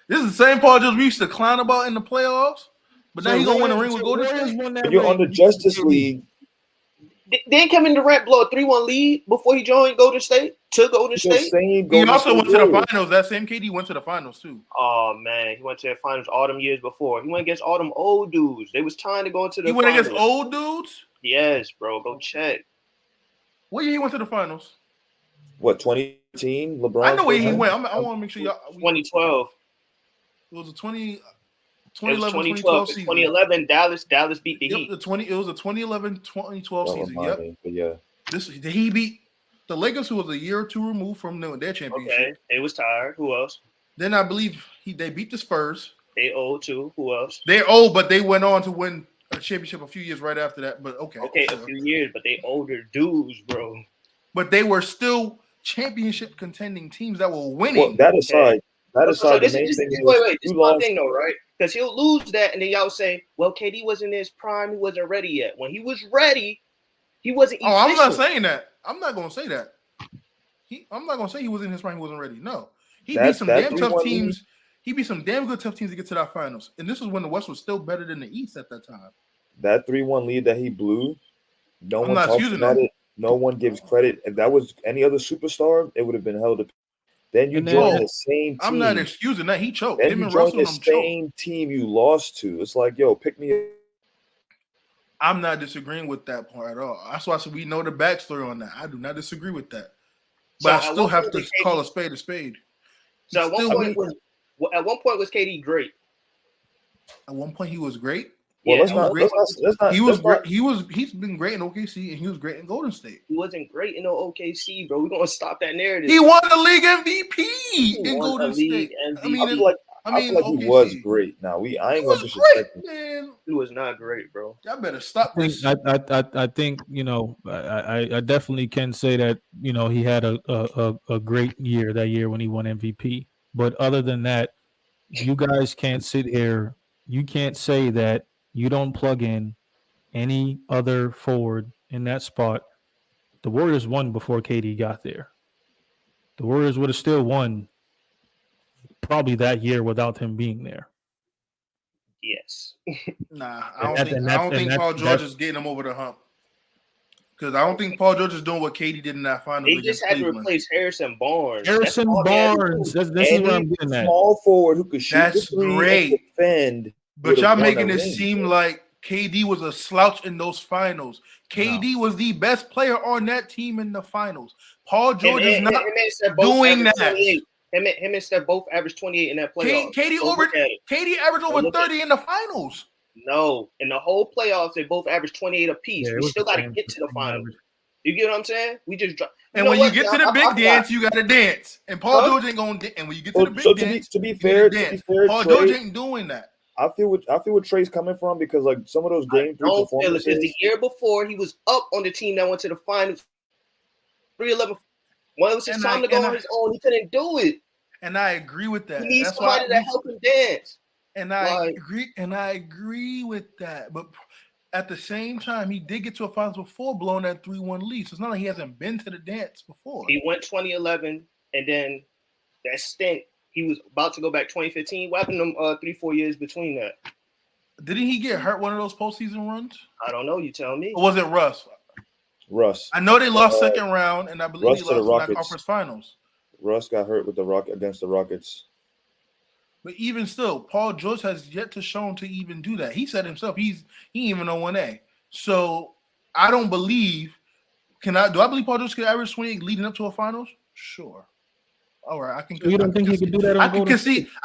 This is the same Paul George we used to clown about in the playoffs, but now he's gonna win a ring with Golden State. You're on the Justice League. Didn't Kevin Durant blow a 3-1 lead before he joined Golden State? To Golden State? He also went to the finals. That same KD went to the finals too. Oh man, he went to the finals all them years before. He went against all them old dudes. They was trying to go into the. He went against old dudes. Yes, bro. Go check. What year he went to the finals? What 2018? LeBron. I know where he went. I want to make sure y'all. 2012. It was a 2011, 2012 season. 2011, Dallas beat the Heat. It was a 2011-2012 season. Yep. But yeah. Did he beat the Lakers, who was a year or two removed from their championship? Okay, they was tired. Who else? Then I believe they beat the Spurs. They old too. Who else? They're old, but they went on to win a championship a few years right after that. But okay, a few years, but they older dudes, bro. But they were still championship contending teams that were winning. Well, that aside. So this is one thing though, right? Because he'll lose that, and then y'all say, "Well, KD wasn't in his prime; he wasn't ready yet." When he was ready, he wasn't. Oh, I'm not saying that. I'm not going to say that. I'm not going to say he was in his prime; he wasn't ready. No, he beat some damn tough teams. He beat some damn good tough teams to get to that finals, and this was when the West was still better than the East at that time. That 3-1 lead that he blew, no one talks about it. No one gives credit. If that was any other superstar, it would have been held up. Then you join the same team. I'm not excusing that. He choked. Then Him you and join Russell the them choked. same team you lost to. It's like, yo, pick me up. I'm not disagreeing with that part at all. That's why I said we know the backstory on that. I do not disagree with that. But So I still have to call a spade a spade. So at one point was KD great? At one point he was great. Well, he's been great in OKC and he was great in Golden State. He wasn't great in OKC, bro. We're gonna stop that narrative. He won the league MVP in Golden State. MVP. I feel like he was great. Now I ain't gonna disrespect him. He was not great, bro. Y'all better stop this. I think I definitely can say that he had a great year that year when he won MVP. But other than that, you guys can't sit here. You can't say that you don't plug in any other forward in that spot. The Warriors won before KD got there. The Warriors would have still won probably that year without him being there. Yes. Nah, I don't think Paul George is getting him over the hump. Because I don't think Paul George is doing what KD did in that final. They just had to replace Harrison Barnes. This is what I'm getting at. Small forward who could shoot. That's great. Defend. But y'all making it seem like KD was a slouch in those finals. KD was the best player on that team in the finals. Paul George is not doing that. Him and Steph both averaged 28 in that playoff. KD averaged over 30 in the finals. No, in the whole playoffs, they both averaged 28 apiece. We still got to get to the finals. You get what I'm saying? We just and when you get to the big dance, you got to dance. And Paul George ain't going to. And when you get to the big dance, to be fair, Paul George ain't doing that. I feel what Trey's coming from because like some of those game 3 performances. Because the year before he was up on the team that went to the finals. 3-11. When it was his time to go on his own, he couldn't do it. And I agree with that. He needs somebody to help him dance. And I agree with that. But at the same time, he did get to a finals before blowing that 3-1 lead. So it's not like he hasn't been to the dance before. He went 2011, and then that stint. He was about to go back 2015. What happened to him 3-4 years between that? Didn't he get hurt one of those postseason runs? I don't know. You tell me. Or was it Russ? Russ. I know they lost second round, and I believe Russ he lost the conference finals. Russ got hurt with against the Rockets. But even still, Paul George has yet to show to even do that. He said himself he even on 1A. So I don't believe. Do I believe Paul George could average 28 leading up to a finals? Sure. All right, I can. So you don't think he could do that? I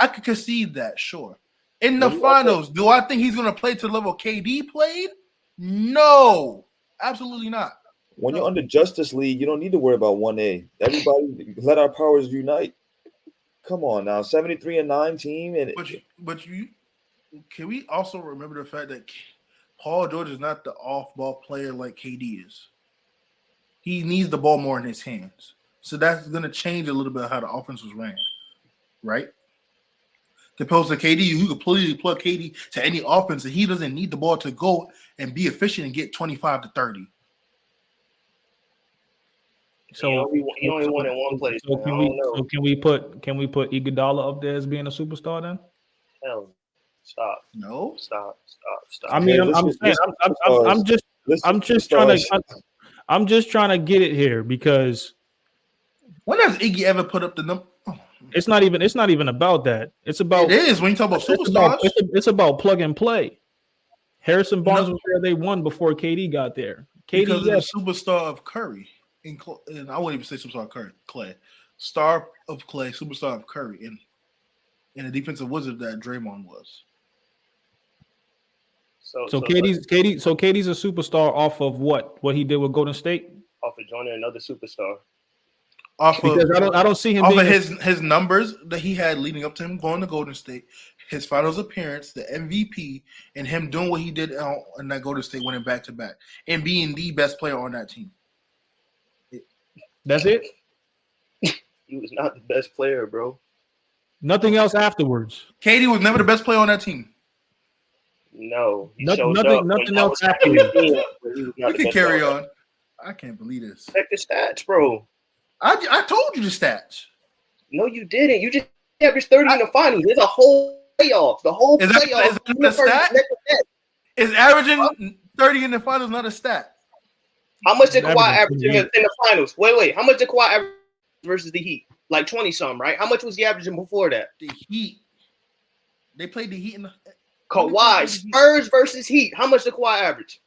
could concede that. Sure. In the finals, do I think he's going to play to the level KD played? No, absolutely not. When you're under Justice League, you don't need to worry about 1A. Everybody, let our powers unite. Come on now, 73-9 team, and but can we also remember the fact that Paul George is not the off-ball player like KD is. He needs the ball more in his hands. So that's going to change a little bit how the offense was ran, right? Opposed to KD, you completely plug KD to any offense, and he doesn't need the ball to go and be efficient and get 25 to 30. So he only won in one place. So can we put Iguodala up there as being a superstar then? Hell, stop. No, stop. I mean, I'm just trying to get it here because. When has Iggy ever put up the number? Oh. It's not even about that. It's about it is when you talk about superstars. It's about plug and play. Harrison Barnes was where they won before KD got there. KD because of the superstar of Curry, and I wouldn't even say superstar of Curry, Clay, star of Clay, superstar of Curry, and the defensive wizard that Draymond was. So KD's a superstar off of what he did with Golden State. Off of joining another superstar. I don't see him. Off of his numbers that he had leading up to him going to Golden State, his finals appearance, the MVP, and him doing what he did in that Golden State, winning back to back, and being the best player on that team. That's it. He was not the best player, bro. Nothing else afterwards. KD was never the best player on that team. No, nothing else afterwards. We can carry on. I can't believe this. Check the stats, bro. I told you the stats. No, you didn't. You just averaged 30 in the finals. There's a whole playoffs. The whole playoffs. Is that a stat? Is averaging 30 in the finals not a stat? How much did Kawhi average in the finals? Wait. How much did Kawhi average versus the Heat? Like 20-something, right? How much was he averaging before that? The Heat. They played the Heat in the Kawhi, Spurs versus Heat. How much did Kawhi average?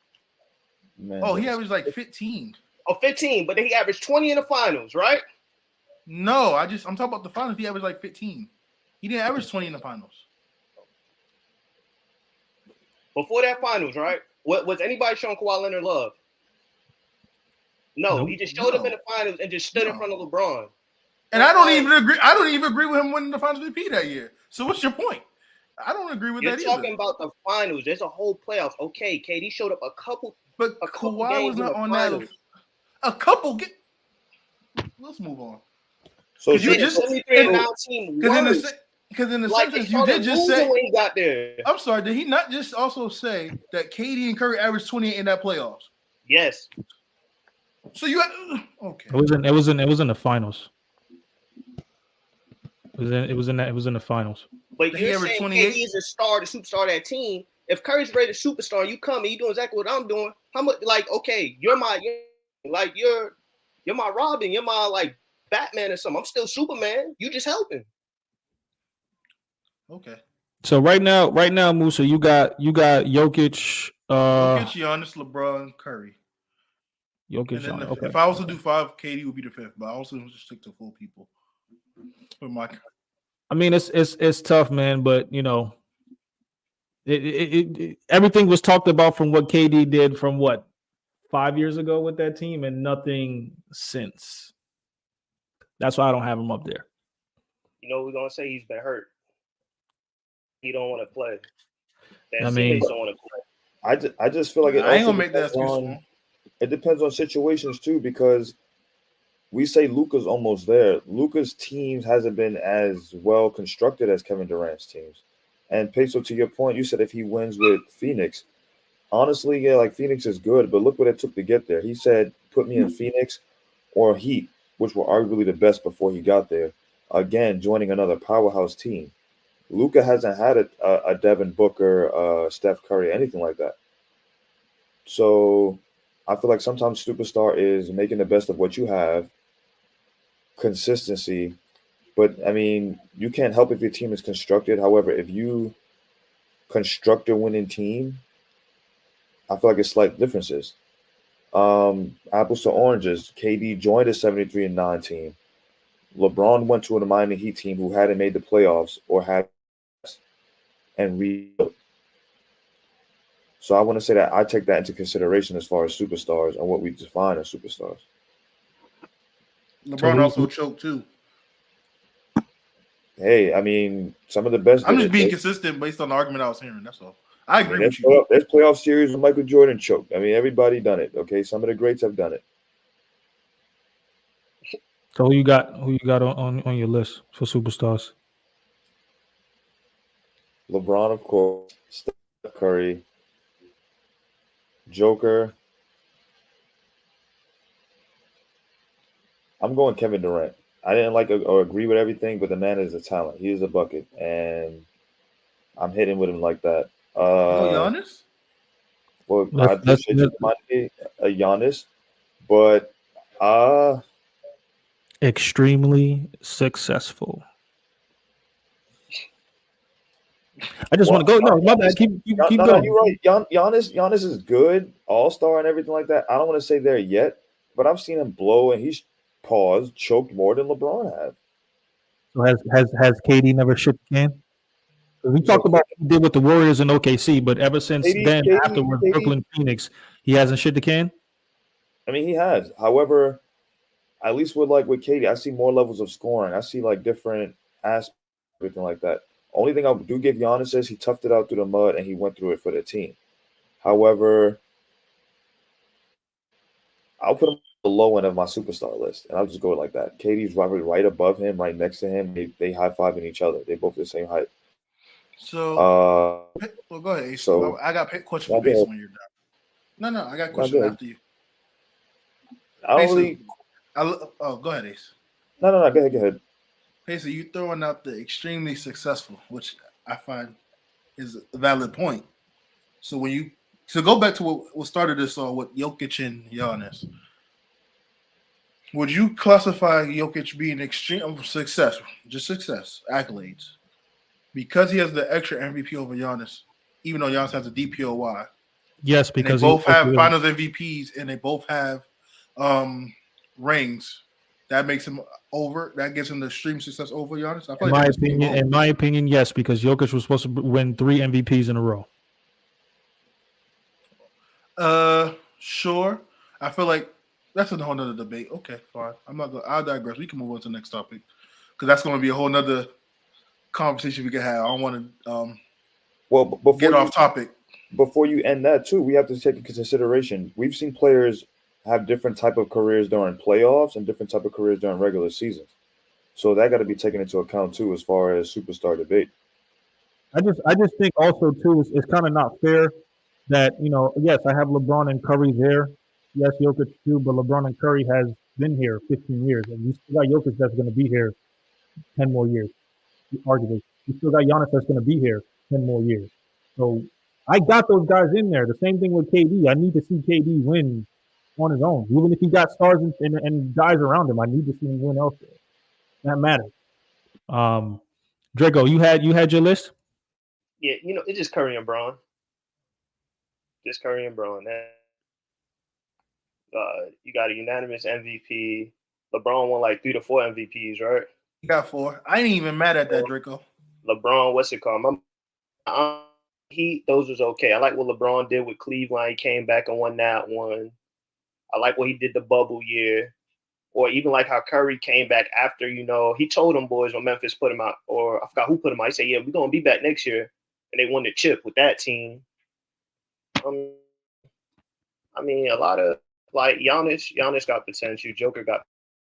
Man, Oh, he averaged like 15. Oh, 15, but then he averaged 20 in the finals, right? No, I'm talking about the finals. He averaged like 15. He didn't average 20 in the finals. Before that finals, right? What was anybody showing Kawhi Leonard love? No, Nope. he just showed up in the finals and just stood in front of LeBron. And I don't even agree. I don't even agree with him winning the finals MVP that year. So what's your point? I don't agree with that either. You're talking about the finals. There's a whole playoffs. Okay, KD showed up a couple Kawhi was not on finals. that. A couple. Let's move on. So you just 73-19 because in the like sentence you did just say when he got there. I'm sorry. Did he not just also say that KD and Curry averaged 28 in that playoffs? Yes. So you okay? It was in the finals. It was in the finals. But you're saying 28? KD is a star, the superstar of that team. If Curry's rated superstar and you come and you doing exactly what I'm doing, how much? Like, okay, you're my Robin, you're my like Batman or something. I'm still Superman. You just helping. Okay. So right now, Musa, you got Jokic, Giannis, LeBron, Curry. Jokic. And then okay. If I was to do 5, KD would be the 5th, but I also just stick to 4 people. For my, I mean, it's tough, man, but you know, it everything was talked about from what KD did from 5 years ago with that team, and nothing since. That's why I don't have him up there. You know, we're gonna say he's been hurt. He don't want to play. I mean, don't want to play. I just feel like I ain't gonna make that excuse. It depends on situations too, because we say Luka's almost there. Luka's teams hasn't been as well constructed as Kevin Durant's teams. And Peso, to your point, you said if he wins with Phoenix, honestly, yeah, like Phoenix is good, but look what it took to get there. He said, put me in Phoenix or Heat, which were arguably the best before he got there. Again, joining another powerhouse team. Luka hasn't had a Devin Booker, Steph Curry, anything like that. So I feel like sometimes superstar is making the best of what you have, consistency. But, I mean, you can't help if your team is constructed. However, if you construct a winning team, I feel like it's slight differences. Apples to oranges. KD joined a 73-9 team. LeBron went to a Miami Heat team who hadn't made the playoffs or had and rebuilt. So I want to say that I take that into consideration as far as superstars and what we define as superstars. LeBron also choked too. Hey, I mean, some of the best. I'm just being consistent based on the argument I was hearing. That's all. I agree with you. There's playoff series where Michael Jordan choked. I mean, everybody done it. Okay, some of the greats have done it. So who you got on your list for superstars? LeBron, of course. Steph Curry. Joker. I'm going Kevin Durant. I didn't like or agree with everything, but the man is a talent. He is a bucket, and I'm hitting with him like that. Giannis? Well, I appreciate you reminding me a Giannis, but extremely successful. I just want to go. No, my bad. Keep going. No, you're right. Giannis is good, all-star and everything like that. I don't want to say there yet, but I've seen him blow, and he's choked more than LeBron have. So has KD never shit the can? We talked about what he did with the Warriors in OKC, but ever since afterwards, Brooklyn, Phoenix, he hasn't shit the can? I mean, he has. However, at least with KD, I see more levels of scoring. I see different aspects, everything like that. Only thing I do give Giannis is he toughed it out through the mud and he went through it for the team. However, I'll put him on the low end of my superstar list, and I'll just go like that. KD's right above him, right next to him. They high-fiving each other. They both the same height. So, well, go ahead. Ace. So I got a question for Pace when you're done. No, I got a question after you. Go ahead, Ace. No, go ahead. Hey, so you throwing out the extremely successful, which I find is a valid point. So go back to what started this all with Jokic and Giannis. Would you classify Jokic being extreme success, just success, accolades, because he has the extra MVP over Giannis, even though Giannis has a DPOY? Yes, And they because both have Finals MVPs and they both have rings. That makes him over. That gives him the extreme success over Giannis. I feel in my opinion, yes, because Jokic was supposed to win 3 MVPs in a row. Sure. I feel like that's a whole nother debate. Okay, fine. I'll digress. We can move on to the next topic because that's going to be a whole nother conversation we can have. I don't want to get off topic. Before you end that too, we have to take into consideration. We've seen players have different type of careers during playoffs and different type of careers during regular seasons. So that got to be taken into account too, as far as superstar debate. I just think also too, it's kind of not fair that, yes, I have LeBron and Curry there. Yes, Jokic too, but LeBron and Curry has been here 15 years, and you still got Jokic that's going to be here 10 more years, arguably. You still got Giannis that's going to be here 10 more years. So I got those guys in there. The same thing with KD. I need to see KD win on his own. Even if he got stars and guys around him, I need to see him win elsewhere. That matters. Dreco, you had your list? Yeah, it's just Curry and Braun. Just Curry and Braun. You got a unanimous MVP. LeBron won like 3 to 4 MVPs, right? He got 4. I ain't even mad at that, Dreco. LeBron, what's it called? Those was okay. I like what LeBron did with Cleveland. He came back and won that one. I like what he did the bubble year. Or even like how Curry came back after, he told them boys when Memphis put him out, or I forgot who put him out. He said, yeah, we're going to be back next year. And they won the chip with that team. A lot of, like, Giannis got potential. Joker got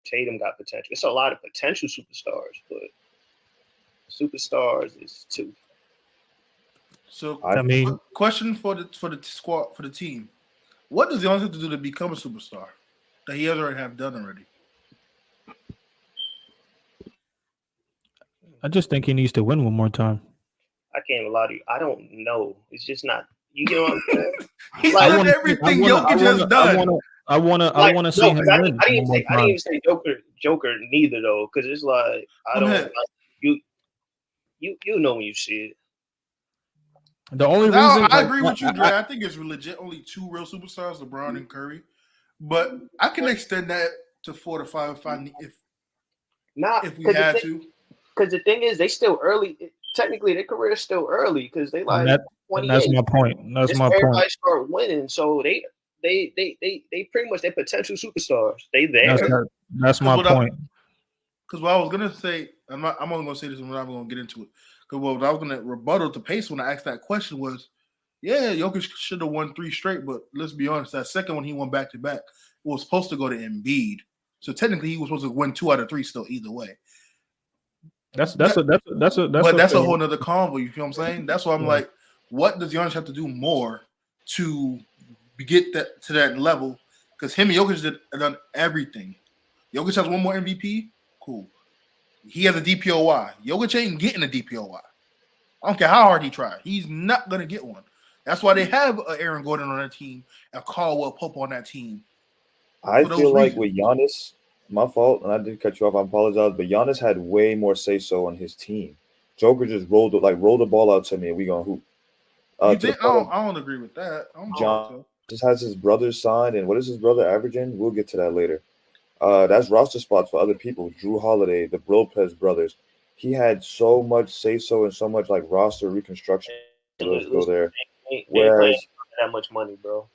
Tatum got potential. It's a lot of potential superstars, but superstars is 2. So, I question for the squad, for the team. What does Giannis have to do to become a superstar that he already have done already? I just think he needs to win one more time. I can't lie to you. I don't know. It's just not. You get what I'm saying? He's done everything Jokic has done. I want to see him win. I didn't even say Joker neither though, because it's like I don't. Like, you know when you see it. The only reason I agree with you, Dre. I think it's legit only 2 real superstars, LeBron and Curry. But I can extend that to 4 to 5 if we had to. Because the thing is, they still early. Technically, their career is still early because they like 28. That's my point. Everybody start winning, so they pretty much they're potential superstars. They there. That's my point. Because what I was gonna say, I'm only gonna say this, and we're not gonna get into it. Because what I was gonna rebuttal to Pace when I asked that question was, yeah, Jokic should have won 3 straight, but let's be honest, that second one he won back to back was supposed to go to Embiid. So technically, he was supposed to win 2 out of 3 still either way. That's a whole nother combo. You feel what I'm saying? That's why I'm like, what does Giannis have to do more to get that to that level? Because him and Jokic done everything. Jokic has 1 more MVP. Cool. He has a DPOY. Jokic ain't getting a DPOY. I don't care how hard he tries. He's not gonna get one. That's why they have Aaron Gordon on that team and Caldwell Pope on that team. I feel like with Giannis, my fault, and I did cut you off. I apologize, but Giannis had way more say so on his team. Joker just rolled the ball out to me, and we gonna hoop. I don't agree with that. John just has his brother signed, and what is his brother averaging? We'll get to that later. That's roster spots for other people. Drew Holiday, the Lopez brothers. He had so much say so and so much like roster reconstruction. Let's go there. Whereas that much money, bro.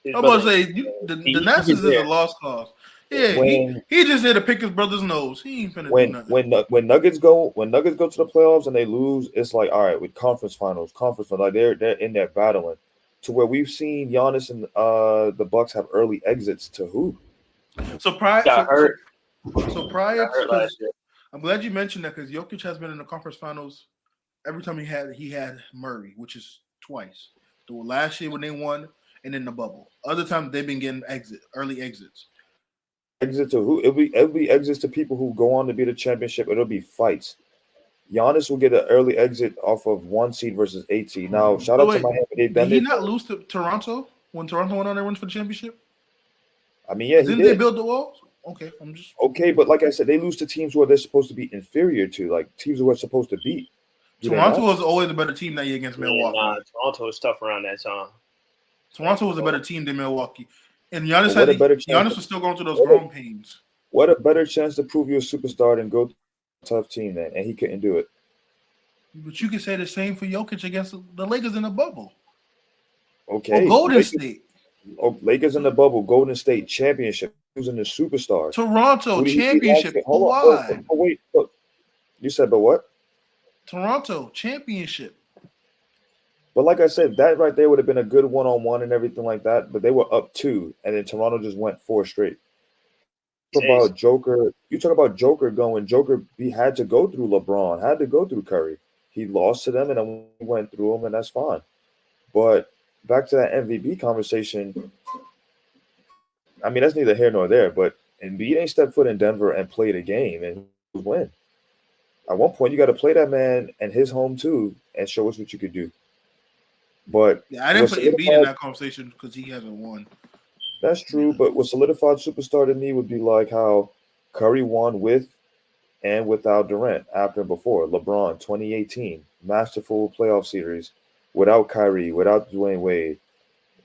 I'm about to say the Nats is a lost cause. Yeah, he just there to pick his brother's nose. He ain't finna do nothing. When Nuggets go to the playoffs and they lose, it's like, all right, with conference finals, like they're in there battling. To where we've seen Giannis and the Bucks have early exits to who? So prior, last year. I'm glad you mentioned that because Jokic has been in the conference finals every time he had Murray, which is twice. The last year when they won, and in the bubble. Other times they've been getting early exits. Exit to who? It'll be exits to people who go on to be the championship. It'll be fights. Giannis will get an early exit off of 1 seed versus 8 seed. Now, shout out to Miami. Did he not lose to Toronto when Toronto went on there wins for the championship? I mean, yeah, Didn't they build the walls? Okay, I'm just Okay, but like I said, they lose to teams who they're supposed to be inferior to, like teams who are supposed to beat. Toronto was always a better team that year against Milwaukee. Toronto was tough around that time. Toronto was a better team than Milwaukee. And Giannis was still going through those growing pains. What a better chance to prove you're a superstar than go to a tough team, man, and he couldn't do it. But you could say the same for Jokic against the Lakers in the bubble. Okay. Or Golden State. Lakers in the bubble, Golden State championship, losing the superstars. Toronto championship. Why? Wait. You said, but what? Toronto championship. But like I said, that right there would have been a good one-on-one and everything like that. But they were up 2, and then Toronto just went 4 straight. You talk about Joker going. Joker, he had to go through LeBron, had to go through Curry. He lost to them, and then we went through them, and that's fine. But back to that MVP conversation. I mean, that's neither here nor there. But Embiid ain't stepped foot in Denver and played a game and win. At one point, you got to play that man and his home too, and show us what you could do. But I didn't put Embiid in that conversation because he hasn't won. That's true, but what solidified superstar to me would be like how Curry won with and without Durant after and before. LeBron, 2018, masterful playoff series without Kyrie, without Dwayne Wade,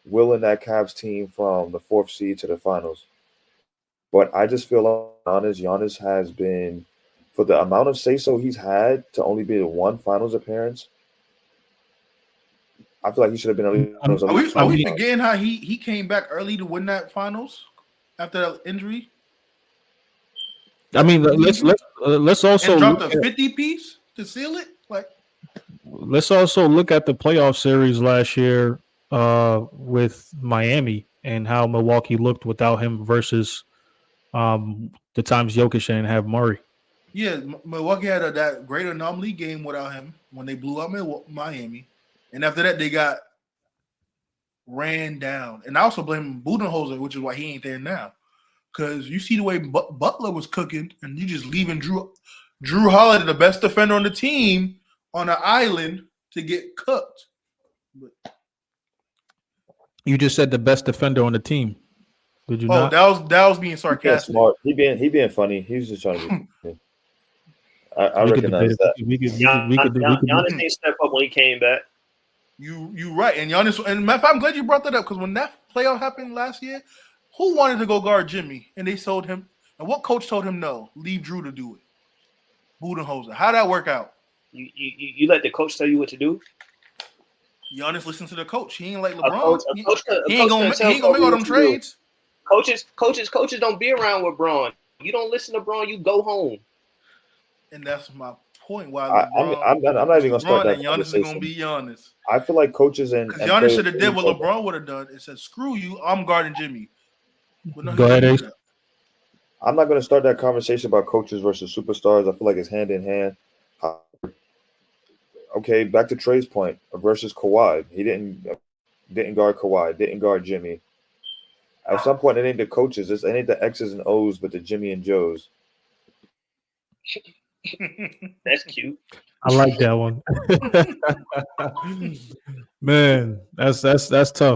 willing that Cavs team from the 4th seed to the finals. But I just feel Giannis has been, for the amount of say-so he's had to only be the one finals appearance, I feel like he should have been at least. Are we forgetting how he came back early to win that finals after that injury? I mean, let's also drop the 50 piece to seal it. Like, let's also look at the playoff series last year with Miami and how Milwaukee looked without him versus the times Jokic didn't have Murray. Yeah, Milwaukee had that great anomaly game without him when they blew out Miami. And after that, they got ran down. And I also blame Budenholzer, which is why he ain't there now. Because you see the way Butler was cooking, and you just leaving Drew Holiday, the best defender on the team, on an island to get cooked. But you just said the best defender on the team. Did you not? That was being sarcastic. Smart. He being funny. He was just trying to be I recognize that. Giannis didn't step up when he came back. You right, and Giannis. And I'm glad you brought that up because when that playoff happened last year, who wanted to go guard Jimmy? And they sold him. And what coach told him no? Leave Drew to do it. Budenholzer. How'd that work out? You let the coach tell you what to do? Giannis listens to the coach. He ain't like LeBron. He ain't gonna make all them trades. Coaches don't be around with Braun. You don't listen to Braun, you go home. And that's my point. Why I'm not even gonna start that. Giannis is gonna be Giannis. I feel like coaches and Giannis should have did what LeBron would have done. It said, "Screw you, I'm guarding Jimmy." No, go ahead, Ace. I'm not gonna start that conversation about coaches versus superstars. I feel like it's hand in hand. Okay, back to Trey's point versus Kawhi. He didn't guard Kawhi, didn't guard Jimmy. At some point, it ain't the coaches. It ain't the X's and O's, but the Jimmy and Joes. That's cute. I like that one. Man, that's tough.